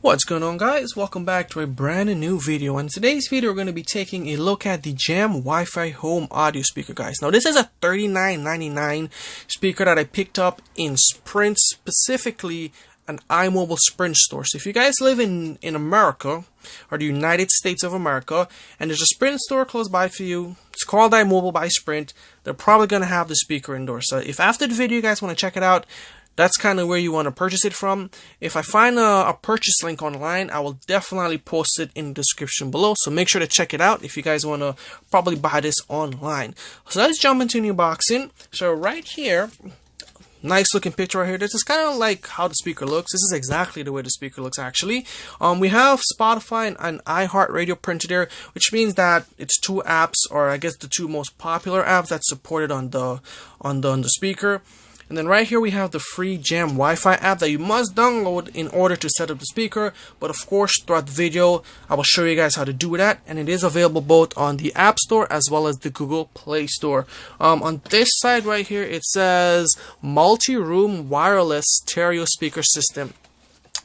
What's going on, guys? Welcome back to a brand new video. In today's video we're going to be taking a look at the Jam Wi-Fi home audio speaker, guys. Now this is a $39.99 speaker that I picked up in Sprint, specifically an iMobile Sprint store. So if you guys live in America or the United States of America and there's a Sprint store close by for you, it's called iMobile by Sprint, they're probably going to have the speaker indoors. So if after the video you guys want to check it out, that's kind of where you want to purchase it from. If I find a purchase link online, I will definitely post it in the description below. So make sure to check it out if you guys want to probably buy this online. So let's jump into unboxing. So right here, nice looking picture right here. This is kind of like how the speaker looks. This is exactly the way the speaker looks actually. We have Spotify and iHeartRadio printed there, which means that it's two apps, or I guess the two most popular apps that's supported on the speaker. And then right here we have the free Jam Wi-Fi app that you must download in order to set up the speaker. But of course, throughout the video, I will show you guys how to do that. And it is available both on the App Store as well as the Google Play Store. On this side right here, it says multi-room wireless stereo speaker system.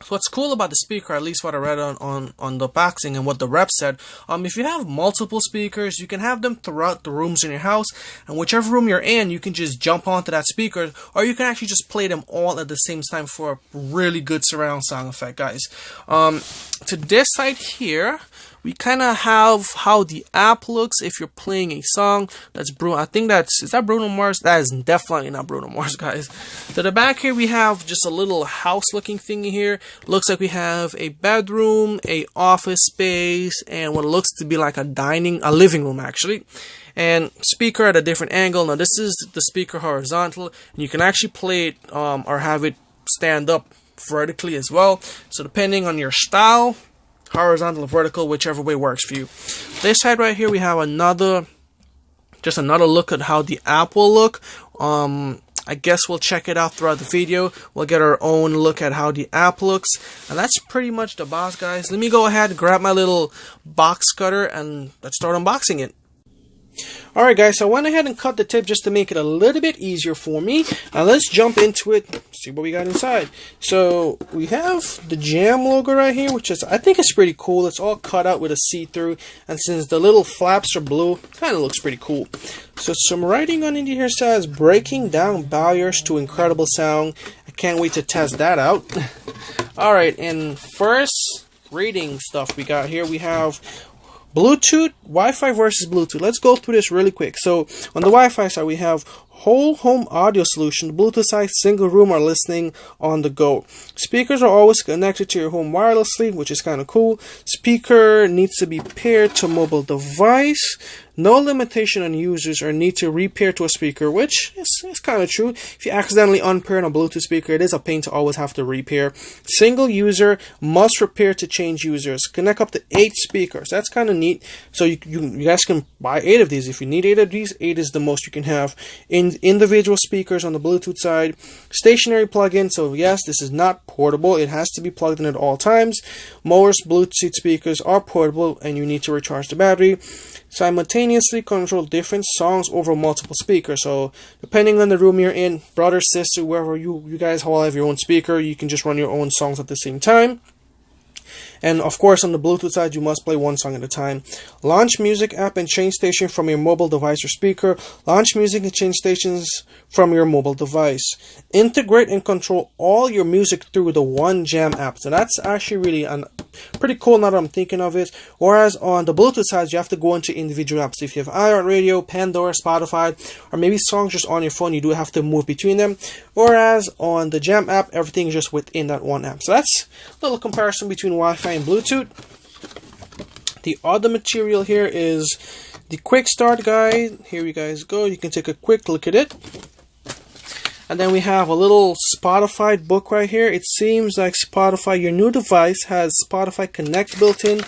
So what's cool about the speaker, at least what I read on the boxing and what the rep said, if you have multiple speakers, you can have them throughout the rooms in your house, and whichever room you're in, you can just jump onto that speaker, or you can actually just play them all at the same time for a really good surround sound effect, guys. To this side here, we kind of have how the app looks if you're playing a song. That's Bruno. I think is that Bruno Mars? That is definitely not Bruno Mars, guys. To the back here, we have just a little house-looking thingy here. Looks like we have a bedroom, a office space, and what looks to be like a living room actually. And speaker at a different angle. Now this is the speaker horizontal, and you can actually play it or have it stand up vertically as well. So depending on your style, horizontal or vertical, whichever way works for you. This side right here we have another look at how the app will look. I guess we'll check it out throughout the video. We'll get our own look at how the app looks. And that's pretty much the box, guys. Let me go ahead and grab my little box cutter and let's start unboxing it. Alright guys, so I went ahead and cut the tip just to make it a little bit easier for me. Now let's jump into it, see what we got inside. So we have the Jam logo right here, which is, I think it's pretty cool. It's all cut out with a see-through, and since the little flaps are blue, kind of looks pretty cool. So some writing on in here says, breaking down barriers to incredible sound. I can't wait to test that out. Alright, and first reading stuff we got here, we have Bluetooth, Wi-Fi versus Bluetooth. Let's go through this really quick. So on the Wi-Fi side, we have whole home audio solution. Bluetooth side, single room or listening on the go. Speakers are always connected to your home wirelessly, which is kind of cool. Speaker needs to be paired to mobile device. No limitation on users or need to repair to a speaker, which is kind of true. If you accidentally unpair on a Bluetooth speaker, it is a pain to always have to repair. Single user must repair to change users. Connect up to 8 speakers. That's kind of neat. So you guys can buy 8 of these. If you need 8 of these, 8 is the most you can have. In individual speakers on the Bluetooth side. Stationary plug-in. So yes, this is not portable. It has to be plugged in at all times. Most Bluetooth speakers are portable and you need to recharge the battery. Simultaneously control different songs over multiple speakers. So depending on the room you're in, brother, sister, wherever you guys all have your own speaker, you can just run your own songs at the same time. And of course, on the Bluetooth side, you must play one song at a time. Launch music app and change station from your mobile device or speaker. Launch music and change stations from your mobile device. Integrate and control all your music through the one Jam app. So that's actually really pretty cool now that I'm thinking of it. Whereas on the Bluetooth side, you have to go into individual apps. If you have iHeartRadio, Pandora, Spotify, or maybe songs just on your phone, you do have to move between them. Whereas on the Jam app, everything is just within that one app. So that's a little comparison between Wi-Fi and Bluetooth. The other material here is the quick start guide. Here you guys go. You can take a quick look at it. And then we have a little Spotify book right here. It seems like Spotify, your new device has Spotify Connect built in.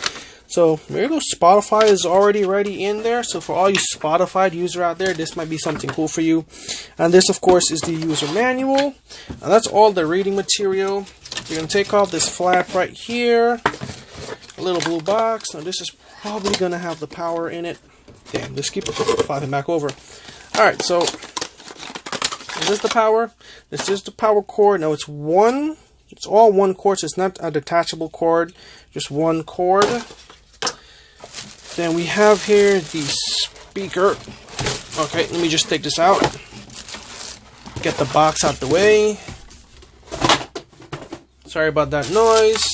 So there you go. Spotify is already in there. So for all you Spotify user out there, this might be something cool for you. And this, of course, is the user manual. And that's all the reading material. You're going to take off this flap right here. A little blue box. Now this is probably going to have the power in it. Damn, just keep flipping back over. Alright, so this is the power. This is the power cord. Now it's one It's all one cord, so it's not a detachable cord, just one cord. Then we have here the speaker. Okay, let me just take this out. Get the box out the way. Sorry about that noise.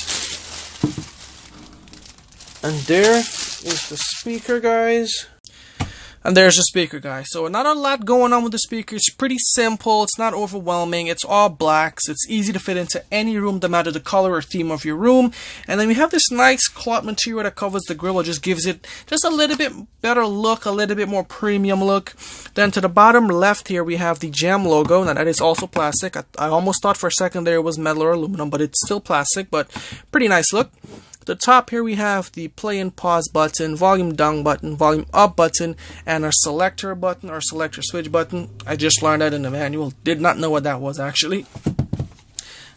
And there is the speaker, guys. And there's the speaker, guys. So not a lot going on with the speaker. It's pretty simple. It's not overwhelming. It's all blacks. It's easy to fit into any room, no matter the color or theme of your room. And then we have this nice cloth material that covers the grill. It just gives it just a little bit better look, a little bit more premium look. Then to the bottom left here, we have the Jam logo. Now that is also plastic. I almost thought for a second there it was metal or aluminum, but it's still plastic, but pretty nice look. At the top here we have the play and pause button, volume down button, volume up button, and our selector button or selector switch button. I just learned that in the manual. Did not know what that was actually.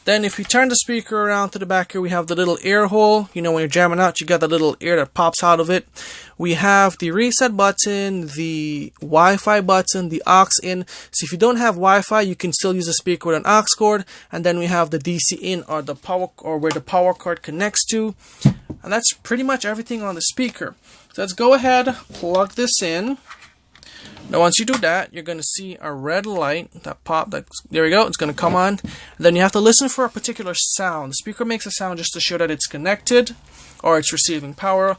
Then if you turn the speaker around to the back here, we have the little air hole. You know, when you're jamming out, you got the little air that pops out of it. We have the reset button, the Wi-Fi button, the aux in. So if you don't have Wi-Fi, you can still use a speaker with an aux cord. And then we have the DC in, or the power, or where the power cord connects to. And that's pretty much everything on the speaker. So let's go ahead, plug this in. Now once you do that, you're going to see a red light that pop. There we go. It's going to come on. And then you have to listen for a particular sound. The speaker makes a sound just to show that it's connected or it's receiving power.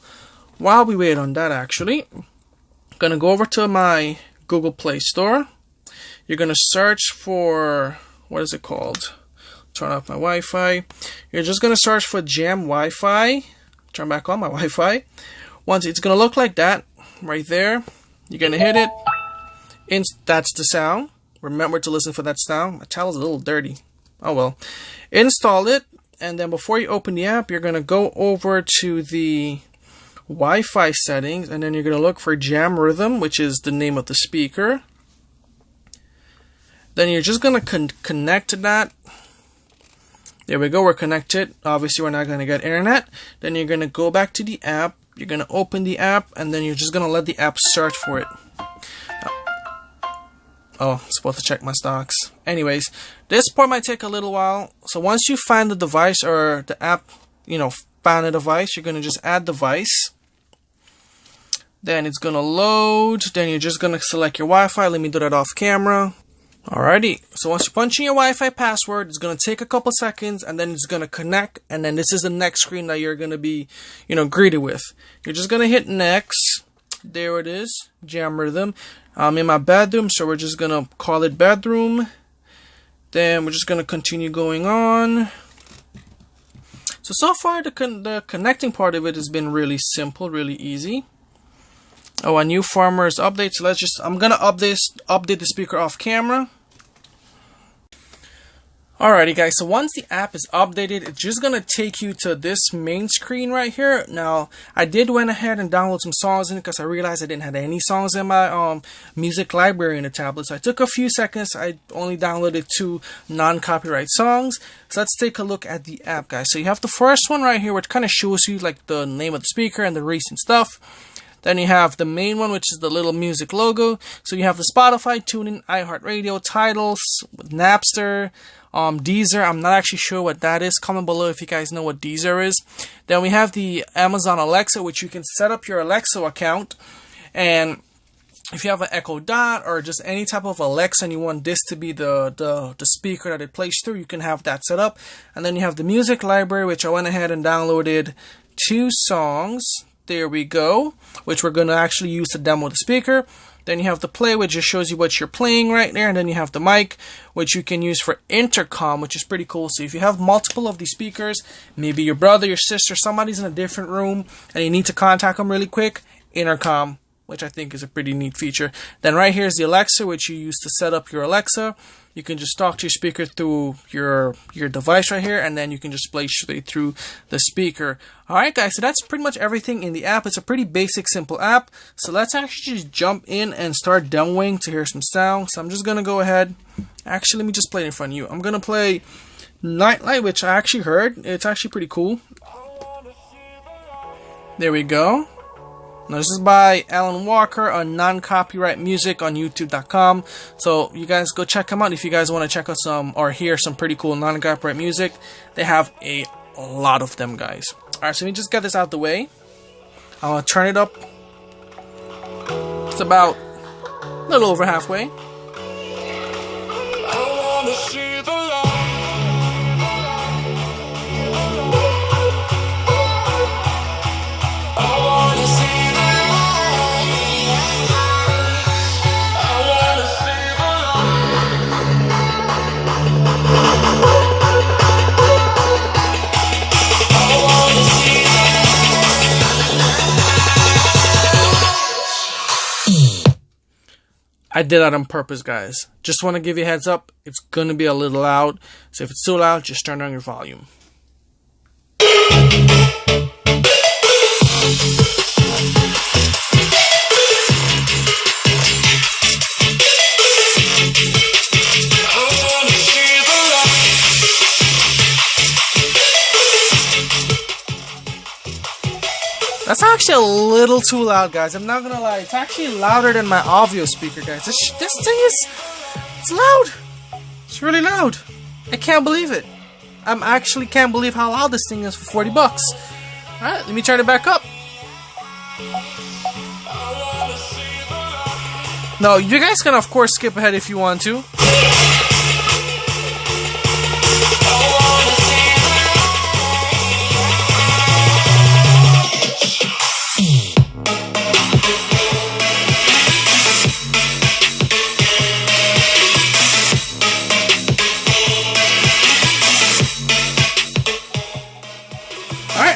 While we wait on that, actually, I'm going to go over to my Google Play Store. You're going to search for, what is it called? Turn off my Wi-Fi. You're just going to search for Jam Wi-Fi. Turn back on my Wi-Fi. Once it's going to look like that right there. You're going to hit it. That's the sound. Remember to listen for that sound. My towel's a little dirty. Oh well. Install it, and then before you open the app, you're going to go over to the Wi-Fi settings, and then you're going to look for Jam Rhythm, which is the name of the speaker. Then you're just going to connect to that. There we go, we're connected. Obviously, we're not going to get internet. Then you're going to go back to the app. You're going to open the app, and then you're just going to let the app search for it. Oh, I'm supposed to check my stocks. Anyways, this part might take a little while. So once you find the device or the app, find a device, you're going to just add device. Then it's going to load. Then you're just going to select your Wi-Fi. Let me do that off camera. Alrighty, so once you punch in your Wi-Fi password, it's going to take a couple seconds, and then it's going to connect, and then this is the next screen that you're going to be, greeted with. You're just going to hit next. There it is, Jam Rhythm. I'm in my bedroom, so we're just going to call it bedroom. Then we're just going to continue going on. So far, the connecting part of it has been really simple, really easy. Oh, a new firmware's update. So I'm going to update the speaker off camera. Alrighty guys, so once the app is updated, it's just going to take you to this main screen right here. Now, I did went ahead and download some songs in it because I realized I didn't have any songs in my music library in the tablet. So I took a few seconds. I only downloaded 2 non-copyright songs. So let's take a look at the app, guys. So you have the first one right here, which kind of shows you like the name of the speaker and the recent stuff. Then you have the main one, which is the little music logo. So you have the Spotify, TuneIn, iHeartRadio, Tidal, Napster, Deezer. I'm not actually sure what that is. Comment below if you guys know what Deezer is. Then we have the Amazon Alexa, which you can set up your Alexa account. And if you have an Echo Dot or just any type of Alexa and you want this to be the speaker that it plays through, you can have that set up. And then you have the music library, which I went ahead and downloaded 2 songs. There we go, which we're going to actually use to demo the speaker. Then you have the play, which just shows you what you're playing right there. And then you have the mic, which you can use for intercom, which is pretty cool. So if you have multiple of these speakers, maybe your brother, your sister, somebody's in a different room, and you need to contact them really quick, intercom, which I think is a pretty neat feature. Then right here is the Alexa, which you use to set up your Alexa. You can just talk to your speaker through your device right here, and then you can just play straight through the speaker. Alright guys, so that's pretty much everything in the app. It's a pretty basic, simple app. So let's actually just jump in and start demoing to hear some sound. So I'm just going to go ahead. Actually, let me just play it in front of you. I'm going to play Nightlight, which I actually heard. It's actually pretty cool. There we go. Now, this is by Alan Walker on non-copyright music on youtube.com. So you guys go check him out if you guys want to check out some or hear some pretty cool non-copyright music. They have a lot of them, guys. Alright, so let me just get this out the way. I'm going to turn it up. It's about a little over halfway. I wanna see the light. I wanna see the light. I wanna see the light. I wanna see I did that on purpose, guys. Just want to give you a heads up. It's going to be a little loud. So if it's too loud, just turn down your volume. That's actually a little too loud, guys. I'm not gonna lie. It's actually louder than my audio speaker, guys. This thing is... It's loud. It's really loud. I can't believe it. I actually can't believe how loud this thing is for 40 bucks. Alright, let me turn it back up. No, you guys can of course skip ahead if you want to.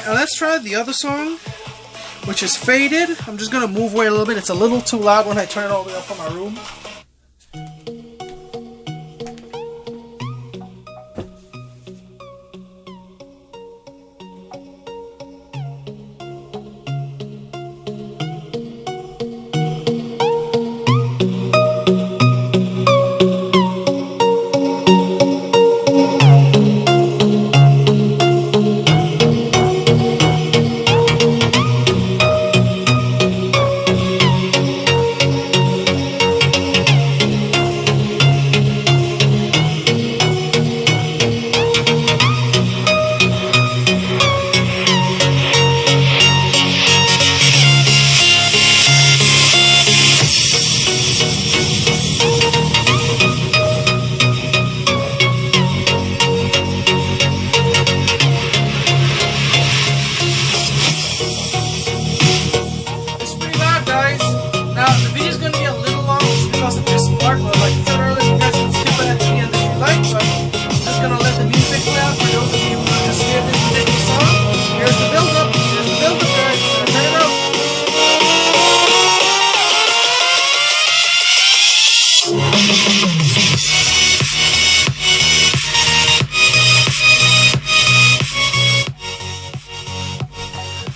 Let's try the other song, which is Faded. I'm just gonna move away a little bit. It's a little too loud when I turn it all the way up in my room.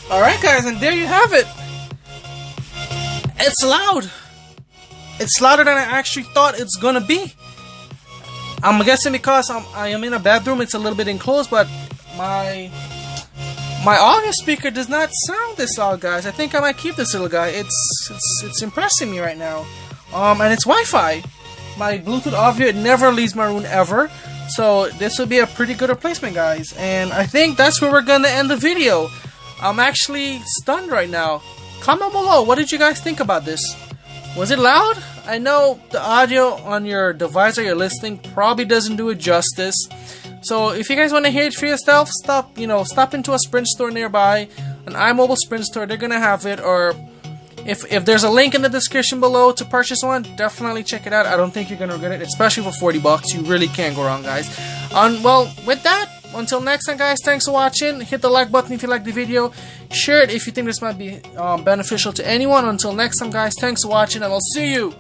Alright guys, and there you have it. It's loud. It's louder than I actually thought it's gonna be. I'm guessing because I am in a bedroom, it's a little bit enclosed, but my audio speaker does not sound this loud, guys. I think I might keep this little guy. It's impressing me right now. And it's Wi-Fi. My Bluetooth audio, it never leaves my room ever. So this would be a pretty good replacement, guys. And I think that's where we're gonna end the video. I'm actually stunned right now. Comment below, what did you guys think about this? Was it loud? I know the audio on your device that you're listening probably doesn't do it justice. So if you guys want to hear it for yourself, stop into a Sprint store nearby, an iMobile Sprint store, they're gonna have it. Or if there's a link in the description below to purchase one, definitely check it out. I don't think you're gonna regret it, especially for 40 bucks. You really can't go wrong, guys. Well, with that, until next time, guys, thanks for watching. Hit the like button if you like the video. Share it if you think this might be beneficial to anyone. Until next time, guys, thanks for watching, and I'll see you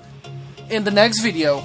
in the next video.